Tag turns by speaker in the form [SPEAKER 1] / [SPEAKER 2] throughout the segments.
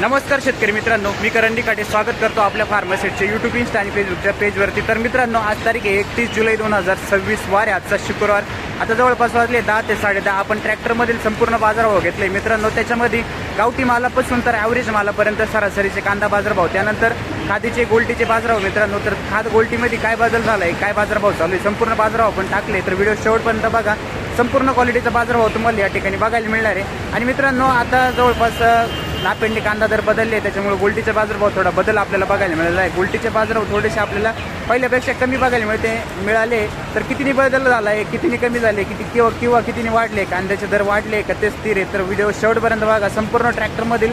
[SPEAKER 1] नमस्कार शेतकरी मित्रांनो, मी करंडी काटे स्वागत करतो आपल्या फार्मासेटच्या यूट्यूब इंस्टा आणि फेसबुकच्या पेजवरती। तर मित्रांनो, आज तारीख आहे 31 जुलै 2026 वार आहे आजचा शुक्रवार। आता जवळपास वाजले 10 ते 10:30। आपण ट्रॅक्टरमधील संपूर्ण बाजारभाव घेतले मित्रांनो। त्याच्यामध्ये गावठी मालापासून तर ॲव्हरेज मालापर्यंत सरासरीचे कांदा बाजारभाव, त्यानंतर खादीचे गोल्टीचे बाजारभाव मित्रांनो। तर खाद गोल्टीमध्ये काय बदल झाला आहे, काय बाजारभाव चालू आहे, संपूर्ण बाजारभाव आपण टाकले, तर व्हिडिओ शेवटपर्यंत बघा। संपूर्ण क्वालिटीचा बाजारभाव तुम्हाला या ठिकाणी बघायला मिळणार आहे। आणि मित्रांनो, आता जवळपास नापेंडी कांदा दर बदलले, त्याच्यामुळे गोल्टीचा बाजारभाव थोडा बदल आपल्याला बघायला मिळाला आहे। गोल्टीचे बाजारभाव थोडेसे आपल्याला पहिल्यापेक्षा कमी बघायला मिळाले। तर कितीने बदल झाला आहे, कितीने कमी झाले, किंवा कितीने वाढले, कांद्याचे दर वाढले का ते स्थिर आहे, तर व्हिडिओ शेवटपर्यंत बघा। संपूर्ण ट्रॅक्टरमधील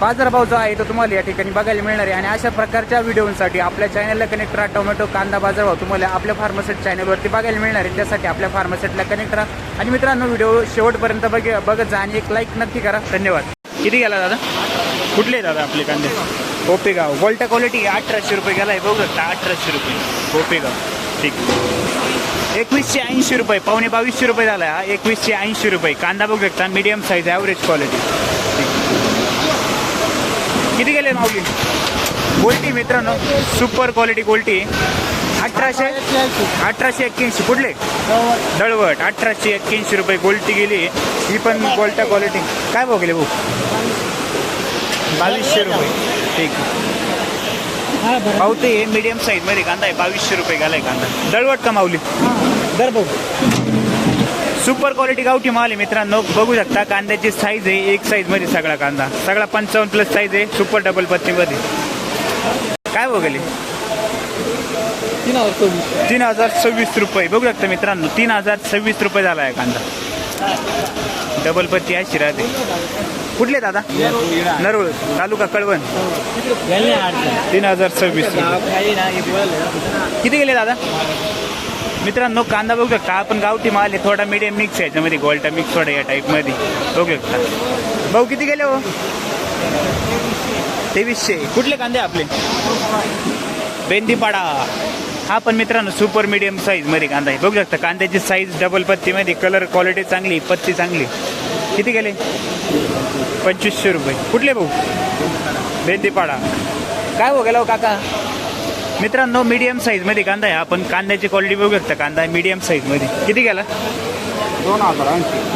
[SPEAKER 1] बाजारभाव जो आहे तो तुम्हाला या ठिकाणी बघायला मिळणार आहे। आणि अशा प्रकारच्या व्हिडिओसाठी आपल्या चॅनलला कनेक्ट राहा। टोमॅटो कांदा बाजारभाव तुम्हाला आपल्या फार्मासेट चॅनलवरती बघायला मिळणार आहे, त्यासाठी आपल्या फार्मासेटला कनेक्ट राहा। आणि मित्रांनो, व्हिडिओ शेवटपर्यंत बघत जा आणि एक लाईक नक्की करा। धन्यवाद। किती गेला दादा? कुठले दादा आपले कांदे? कोपेगाव गोल्टा क्वालिटी 1800 रुपये गेला आहे, बघू शकता 1800 रुपये कोपेगाव। ठीक, 2180 रुपये, पावणे 2200 रुपये झाला हा। 2180 रुपये कांदा बघू शकता, मीडियम साईज ॲव्हरेज क्वालिटी। किती गेले माऊली? गोल्टी मित्रांनो, सुपर क्वालिटी गोल्टी 1881। कुठले? दळवट 1881 रुपये गोल्टी गेली। ही पण गोल्टा क्वालिटी काय भाव गेले भाऊ? 2200 रुपये। ठीक, पावते मीडियम साईज मध्ये कांदा आहे, 2200 रुपये गेलाय कांदा। दळवट का माऊली? दर भाऊ सुपर क्वालिटी गावठी माल आहे मित्रांनो, बघू शकता। कांद्याची साईज आहे एक साईज मध्ये सगळा कांदा, सगळा 55+ साईज आहे, सुपर डबल पत्तीमध्ये। काय भाव गेले? 3026 रुपये बघू शकता मित्रांनो, 3026 रुपये झाला आहे कांदा। डबल पत्ती अशी राहते। कुठले दादा? नरोळ तालुका कळवण। 3026 रुपये। किती गेले दादा? मित्रांनो, कांदा बघू शकता आपण, गावठी माल आहे, थोडा मीडियम मिक्स आहे याच्यामध्ये, गोल्टा मिक्स थोडा या टाईपमध्ये बघू शकता। भाऊ किती गेले हो? 2300। कुठले कांदे आपले? बेंदीपाडा। हा पण मित्रांनो सुपर मीडियम साईज मध्ये कांदा आहे, बघू शकता। कांद्याची साईज डबल पत्तीमध्ये, कलर क्वालिटी चांगली, पत्ती चांगली। किती गेले? 2500 रुपये। कुठले भाऊ? बेंदीपाडा। काय हो गेला हो काका? मित्रांनो, मीडियम साईज मध्ये कांदा आहे, आपण कांद्याची क्वालिटी बघू शकता, कांदा मीडियम साईज मध्ये। किती गेला?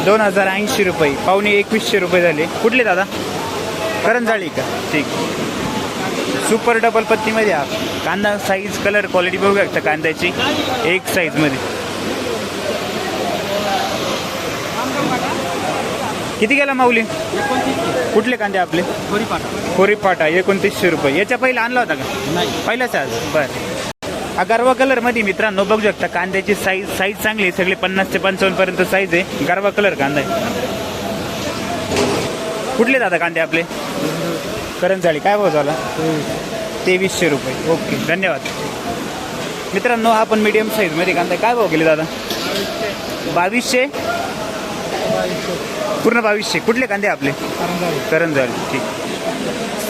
[SPEAKER 1] 2080 रुपये, पावणे 2100 रुपये झाले। कुठले दादा? करंजाळी का? ठीक, सुपर डबल पत्तीमध्ये हा कांदा, साईज कलर क्वालिटी बघू शकता कांद्याची एक साईज मध्ये। किती गेला माऊली? कुठले कांदे आपले? खोरीपाटा 2900 रुपये। याच्या पहिला आणला होता का? नाही, पहिलाच आज। बरं, गरवा कलर मध्ये मित्रांनो बघू शकता, कांद्याची साईज चांगली आहे, सगळे 50 ते 55 पर्यंत साईज आहे, गरवा कलर कांदा आहे। कुठले दादा कांदे आपले? करंजाळी। काय भाव झाला? 2300 रुपये। ओके, धन्यवाद मित्रांनो। हा पण मीडियम साईज मध्ये कांदा आहे। काय भाव गेले दादा? 2200, पूर्ण 2200। कुठले कांदे आपले? करंजाळी। ठीक,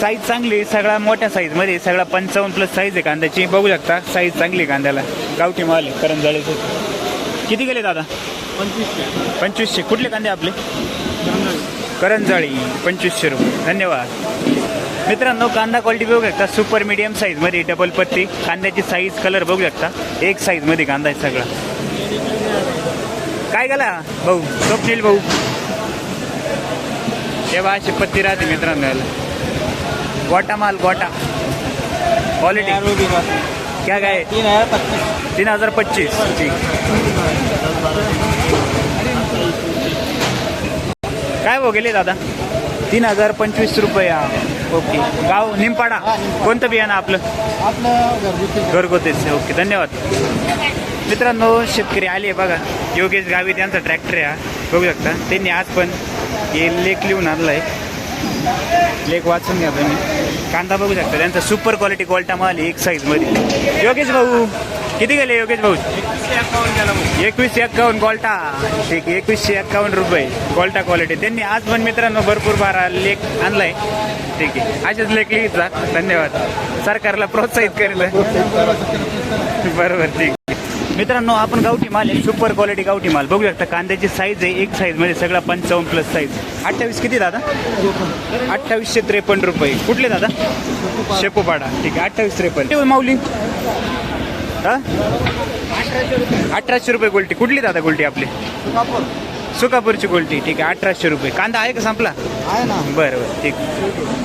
[SPEAKER 1] साईज चांगली, सगळा मोठ्या साईज मध्ये, सगळा 55+ साईज आहे कांद्याची, बघू शकता। साईज चांगली कांद्याला, गावठी माल आहे करंजाळीचे। किती गेले दादा? 2500। कुठले कांदे आपले? करंजाळी 2500 रुपये। धन्यवाद मित्रांनो। कांदा क्वालिटी बघू शकता, सुपर मीडियम साईज मध्ये, डबल पत्ती, कांद्याची साईज कलर बघू शकता, एक साईज मध्ये कांदा आहे सगळा। काय गेला भाऊ? स्वप्नील भाऊ। तेव्हा अशी पत्ती राहते मित्रांनो याला। गोटा माल, गोटा क्वालिटी क्या काय? 3025। ठीक, काय भाव गेले दादा? 3025 रुपये। ओके, गाव निमपाडा। कोणतं बियाणं आपलं? घरगुतीच। ओके, धन्यवाद मित्रांनो। शेतकरी आले बघा, योगेश गावित यांचा ट्रॅक्टर आहे हा, बघू शकता। त्यांनी आज पण हे लेख लिहून आणलाय, लेख वाचून घ्या तुम्ही। कांदा बघू शकता त्यांचा, सुपर क्वालिटी गोल्टा माल एक साईज मध्ये। योगेश भाऊ किती गेले? योगेश भाऊ 2151 गोल्टा। ठीक, 2151 रुपये गोल्टा क्वालिटी। त्यांनी आज पण मित्रांनो भरपूर बारा लेख आणलाय। ठीक आहे, असेच लेख लिहित जा। धन्यवाद, सरकारला प्रोत्साहित करेल। बरोबर, ठीक। मित्रांनो आपण गावठी माल आहे, सुपर क्वालिटी गावठी माल बघू शकता. कांद्याची साईज आहे एक साईज मध्ये सगळा 55+ साईज. 28 किती दादा? 2853 रुपये. कुठले दादा? शेपूपाडा. ठीक आहे 2853 माऊली. हा 1800 रुपये गोल्टी. कुठली दादा गोल्टी आपली? सुकापूरची गोल्टी. ठीक आहे 1800 रुपये. कांदा आहे का संपला?
[SPEAKER 2] आहे ना.
[SPEAKER 1] बरं बरं ठीक.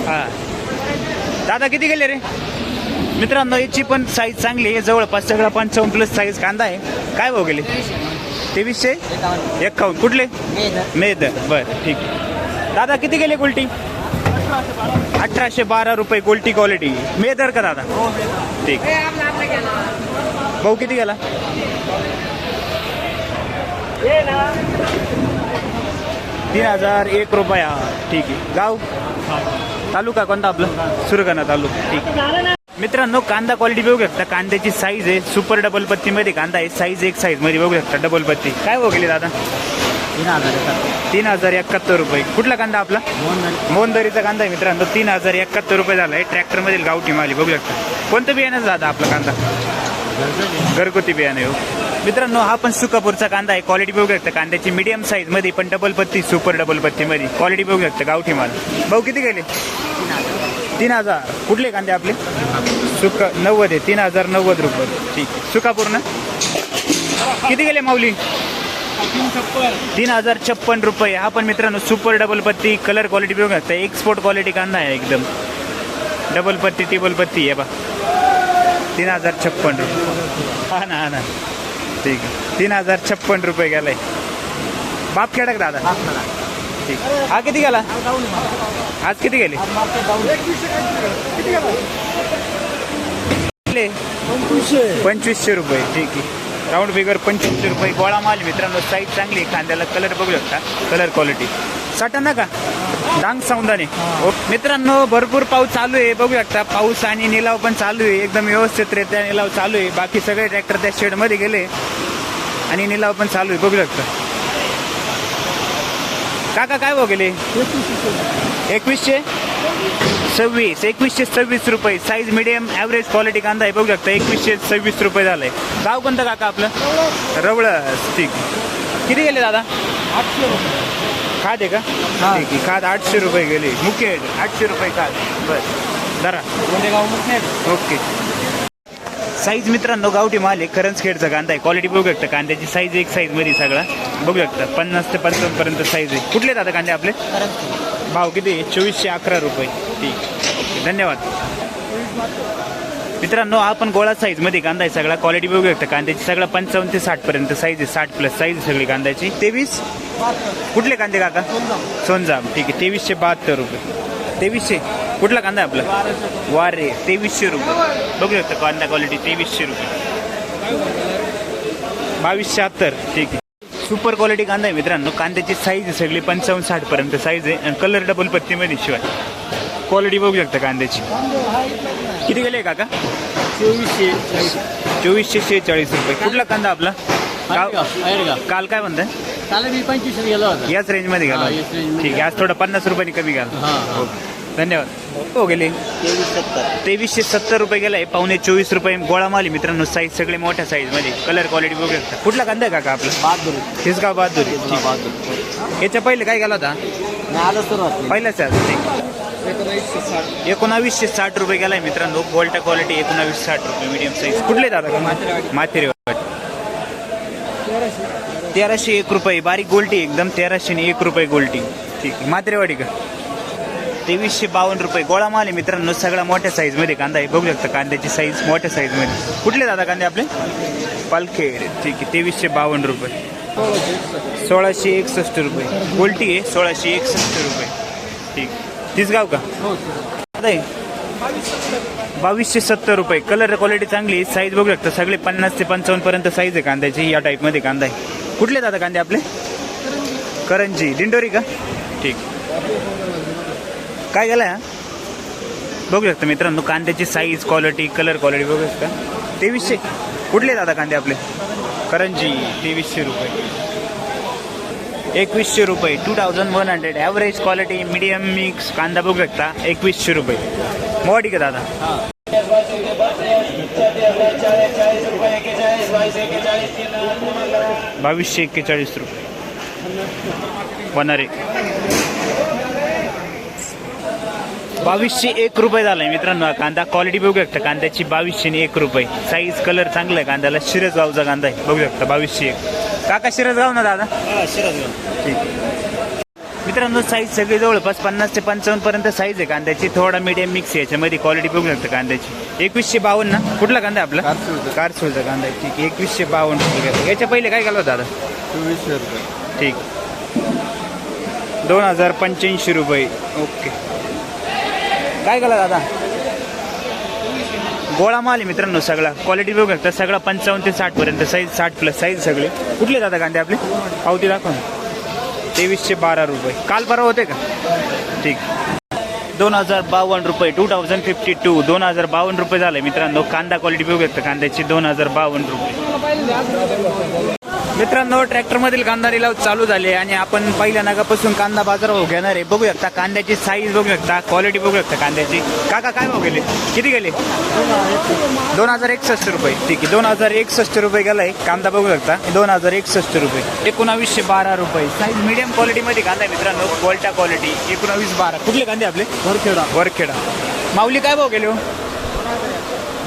[SPEAKER 1] हां दादा किती गेले रे? मित्रांनो याची पण साईज चांगली आहे, जवळपास सगळा 55+ साईज कांदा आहे. काय भाव गेले? 2351. कुठले? मेद. बरं ठीक. दादा किती गेले गोल्टी? 1812 रुपये गोल्टी क्वालिटी. मेदर का दादा? ठीक. भाऊ किती गेला? 3001 रुपया. ठीक आहे. गाव तालुका कोणता आपला? सुरगाणा तालुका. ठीक. मित्रांनो कांदा क्वालिटी बघू शकता. कांद्याची साईज आहे सुपर डबल पत्तीमध्ये कांदा आहे. साईज एक साईज मध्ये बघू शकता डबल पत्ती. काय भाव गेली दादा? 3071 रुपये. कुठला कांदा आपला? मोहनदरीचा कांदा आहे मित्रांनो. 3071 रुपये झाला आहे. ट्रॅक्टर मधील गावठी माल बघू शकता. कोणतं बियाणं दादा आपला कांदा? घरगुती बियाणे हो मित्रांनो. हा पण सुकापूरचा कांदा आहे. क्वालिटी बघू शकता. कांद्याची मीडियम साईज मध्ये पण डबल पत्ती सुपर डबल पत्ती मध्ये क्वालिटी बघू शकता. गावठी माल. भाऊ किती गेले? 3000. कुठले कांदे आपले? 90 आहे. 3090 रुपये. ठीक. सुकापूर ना. किती गेले माऊली? 3056 रुपये. हा पण मित्रांनो सुपर डबल पत्ती कलर क्वालिटी बघू शकता. एक्सपोर्ट क्वालिटी कांदा आहे एकदम. डबल पत्ती टिबल पत्ती आहे बा. 3056 रुपये. हा ना ठीक आहे. 3056 रुपये गेलाय. बाप खेडक दादा. ठीक. हा किती गेला? आज किती गेले? 2500 रुपये. ठीक आहे. राऊंड फिगर 2500 रुपये. गोळा माल मित्रांनो. साईज चांगली. कांद्याला कलर बघू शकता. Colour quality. साठा ना का डांग सौंदाने. मित्रांनो भरपूर पाऊस चालू आहे बघू शकता. पाऊस आणि निलाव पण चालू आहे. एकदम व्यवस्थितरित्या निलाव चालू आहे. बाकी सगळे ट्रॅक्टर त्या शेड मध्ये गेले आणि निलाव पण चालू आहे बघू शकता. काका काय भाव गेले? 2126 रुपये. साईज मिडियम ॲव्हरेज क्वालिटी कांदा आहे बघू शकता. 2126 रुपये झालाय. गाव कोणतं काका आपलं? रवळस. ठीक. किती गेले दादा?
[SPEAKER 2] 800 रुपये.
[SPEAKER 1] खाद आहे का? ठीक आहे. खाद 800 रुपये गेले. मुख्य 800 रुपये खाद. बरं धरा. ओके. साईज मित्रांनो गावठी माल आहे. करंजखेडचा कांदा आहे. क्वालिटी बघू शकता. कांद्याची साईज एक साईज मध्ये सगळा बघू शकता. 50 ते 55 पर्यंत साईज आहे. कुठले दादा कांदे आपले? भाव किती? 2411 रुपये. ठीक. ओके धन्यवाद. मित्रांनो हा पण गोळा साईज मध्ये कांदा आहे सगळा. क्वालिटी बघू शकता. कांद्याची सगळा 55 ते 60 पर्यंत साईज आहे. 60+ साईज आहे सगळी कांद्याची. 23. कुठले कांदे काका? सोनजाम. ठीक आहे. 2372 रुपये. 2300. कुठला कांदा आहे आपला? वारे. 2300 रुपये. बघू शकता कांदा क्वालिटी 2300 रुपये. 2270. ठीक आहे. सुपर क्वालिटी कांदा आहे मित्रांनो. कांद्याची साईज आहे सगळी 55-60 पर्यंत साईज आहे. आणि कलर डबल पत्तीमध्ये शिवाय क्वालिटी बघू शकता कांद्याची. किती गेले काका? 2446 रुपये. कुठला कांदा आपला? काल काय म्हणताय?
[SPEAKER 2] त्याला मी 25 गेलो होता.
[SPEAKER 1] याच रेंज मध्ये गेला. ठीक आहे. आज थोडं 50 रुपयांनी कमी गेला. धन्यवाद. हो गेले 2370 रुपये गेलाय. 24.25 रुपये गोळा माल मित्रांनो. साईज सगळे मोठ्या साईज मध्ये. कलर क्वालिटी बघू शकता. कुठला कांदा आहे काका आपला? बहादुरी. हिसगाव बहादुरी. याच्या पहिले काय गेला होता? पहिल्याच 1960 रुपये गेलाय मित्रांनो. गोल्टा क्वालिटी 1960 रुपये मीडियम साईज. कुठले दादा? माथेरी. 1301 रुपये. बारीक गोल्टी एकदम. 1301 रुपये गोल्टी. ठीक आहे. मात्रेवाडी का? 2352 रुपये. गोळा माल आहे मित्रांनो. सगळा मोठ्या साईज मध्ये कांदा आहे बघू शकता. कांद्याची साईज मोठ्या साईज मध्ये. कुठले दादा कांदे आपले? पालखेड. ठीक आहे. 2352 रुपये. 1661 रुपये. गोल्टी आहे 1661 रुपये. ठीक. तिसगाव का? दादा 2270 रुपये. कलर क्वालिटी चांगली. साईज बघू शकता. सगळे 50 ते 55 पर्यंत साईज आहे कांद्याची. या टाईप मध्ये कांदा आहे. कुठले दादा कांदे आपले? करंजी. दिंडोरी का? ठीक. काय गेला बघू शकता मित्रांनो. कांद्याची साईज क्वालिटी कलर क्वालिटी बघू शकता. 2300. कुठले दादा कांदे आपले? करंजी. 2300 रुपये. 2100 रुपये. 2100. ॲव्हरेज क्वालिटी मीडियम मिक्स कांदा बघू शकता. 2100 रुपये. मोवाडी का दादा? 2241 रुपये होणारे 2201 रुपये झालाय मित्रांनो. हा कांदा क्वालिटी बघू शकता कांद्याची 2201 रुपये. साईज कलर चांगला आहे कांद्याला. शिरसगावचा कांदा आहे बघू शकता 2201. काका शिरसगाव ना दादा? ठीक. मित्रांनो साईज सगळी जवळपास 50 ते 55 पर्यंत साईज आहे कांद्याची. थोडा मीडियम मिक्स आहे याच्यामध्ये. क्वालिटी बघू शकता कांद्याची. 2152 ना. कुठला कांदा आहे आपला? कारसूलचा कांदा आहे. ठीक. 2152 रुपये. याच्या पहिले काय घालवत दादा?
[SPEAKER 2] 2400 रुपये.
[SPEAKER 1] ठीक. 2085 रुपये. ओके. काय घाला दादा? गोळा माल आहे मित्रांनो सगळा. क्वालिटी बघू शकता सगळा 55 ते 60 पर्यंत साईज. 60 प्लस साईज सगळे. कुठले दादा कांदे आपले? पावती दाखवा. 2312 रुपये. काल परवा होते का? ठीक. 2052 रुपये. 2052. 2052 रुपये झाले मित्रांनो. कांदा क्वालिटी बघू शकता कांद्याची. 2052 रुपये. मित्रांनो ट्रॅक्टरमधील कांदा लिलाव चालू झाले आणि आपण पहिल्या नागापासून कांदा बाजारभाव घेणार आहे. बघू शकता कांद्याची साईज बघू शकता. क्वालिटी बघू शकता कांद्याची. काका काय भाव गेले? किती गेले? 2061 रुपये. ठीक आहे. 2061 रुपये गेलाय कांदा बघू शकता. 2061 रुपये. 1912 रुपये. साईज मीडियम क्वालिटीमध्ये कांदा आहे मित्रांनो. गोल्टा क्वालिटी. 1912. कुठले कांदे आपले? वरखेडा. माऊली काय भाव गेले हो?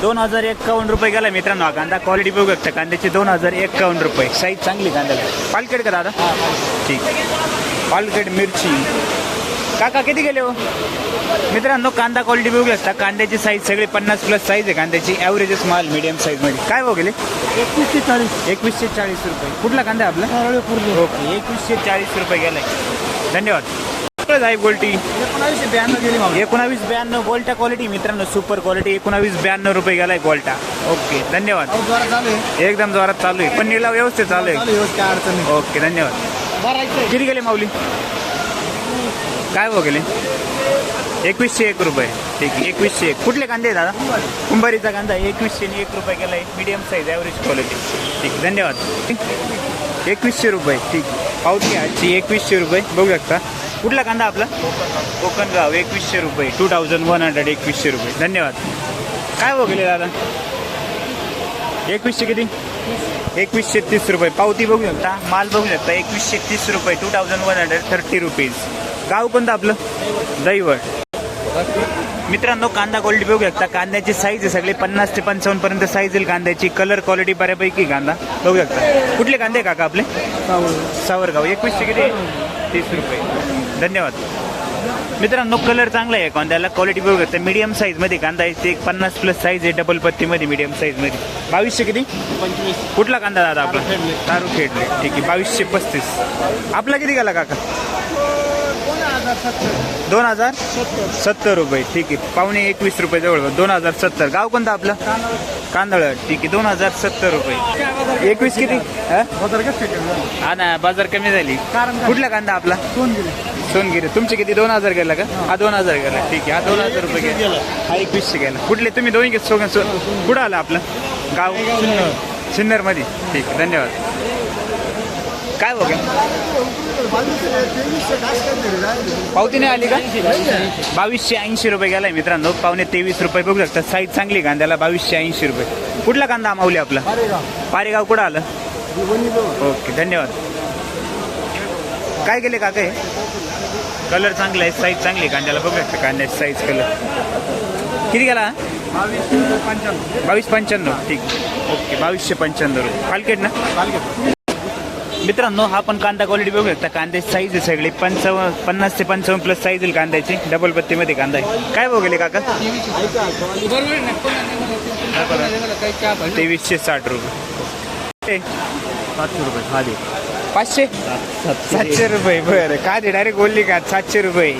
[SPEAKER 1] 2051 रुपये गेला मित्रांनो. हा कांदा क्वालिटी बघू शकता कांद्याची. 2051 रुपये. साईज चांगली कांद्याला. पालखेड का दादा? ठीक. पालखेड मिरची. काका किती गेले हो? मित्रांनो कांदा क्वालिटी बघू शकता. कांद्याची साईज सगळी 50 प्लस साईज आहे कांद्याची. ॲव्हरेजच माल मीडियम साईजमध्ये. काय भाव गेले? 2140 रुपये. कुठला कांदा आहे आपला? ओके. 2140 रुपये गेलाय. धन्यवाद. साहेब गोल्टी 1992 गोल्टा क्वालिटी मित्रांनो. Super quality. 1992 रुपये गेलाय गोल्टा. ओके. धन्यवाद. एकदम जोरात चालू आहे. पण निलाव व्यवस्थित चालू आहे. ओके. धन्यवाद. किती गेले माऊली? काय भाव गेले? 2101 रुपये. ठीक आहे. 2101. कुठले कांदे दादा? कुंभारीचा कांदा 2101 रुपये गेलाय. Medium size average quality. ठीक. धन्यवाद. 2100 रुपये. ठीक. पावती आजची 2100 रुपये बघू शकता. कुठला कांदा आपला? कोकणगाव. 2100 रुपये. 2100. 2100 रुपये. धन्यवाद. काय भाव गेले दादा? 2100 किती? 2130 रुपये. पावती बघू शकता. माल बघू शकता. 2130 रुपये. 2130 रुपीज. गाव कोणतं आपलं? दैवट. मित्रांनो कांदा क्वालिटी बघू शकता. कांद्याची साईज आहे सगळे 50 ते 55 पर्यंत साईज येईल कांद्याची. कलर क्वालिटी बऱ्यापैकी कांदा बघू शकता. कुठले कांदे काका आपले? सावरगाव. 2100 किती? 30 रुपये. धन्यवाद. मित्रांनो कलर चांगला आहे कांद्याला. क्वालिटी बघू शकता. मीडियम साईजमध्ये कांदा आहे. ते 50 प्लस साईज आहे. डबल पत्तीमध्ये मीडियम साईजमध्ये. 2200 किती?
[SPEAKER 2] 25.
[SPEAKER 1] कुठला कांदा दादा आपला? तारुखेड. ठीक आहे. 2235. आपला किती गेला काका? 2070 रुपये. ठीक आहे. 21 रुपये जवळ. 2070. गाव कोणतं आपलं? कांदळ. ठीक आहे. 2070 रुपये. 21 किती? हा ना बाजार कमी झाली. कुठला कांदा आपला? सोनगिरी. तुमचे किती? 2000 गेला का? हा 2000 गेला. ठीक आहे. हा 2000 रुपये गेला. हा 2100 गेला. कुठले तुम्ही दोन्ही कुठं आला आपलं गाव? सिन्नरमध्ये. ठीक आहे. धन्यवाद. काय बघा पावती नाही आली का? 2280 रुपये गेलाय मित्रांनो. 22.23 रुपये बघू शकता. साईज चांगली कांद्याला. 2280 रुपये. कुठला कांदा माऊली आपला? पारेगाव. कुठं आलं? ओके. धन्यवाद. काय गेले काका? कलर चांगला आहे. साईज चांगली आहे कांद्याला बघू शकता. कांद्याची साईज कलर किती गेला? 2295. ठीक. ओके. 2295 रुपये. पालखेड ना? मित्रांनो हा पण कांदा क्वालिटी बघू शकता. कांद्याची साईज आहे सगळी 50 ते 55 प्लस साईज येईल कांद्याची. डबल पत्तीमध्ये कांदा आहे. काय भाव गेले काका? 2360 रुपये.
[SPEAKER 2] 700 रुपये. खाली
[SPEAKER 1] 500 700 रुपये. बरं. काय डायरेक्ट बोलली का? 700 रुपये.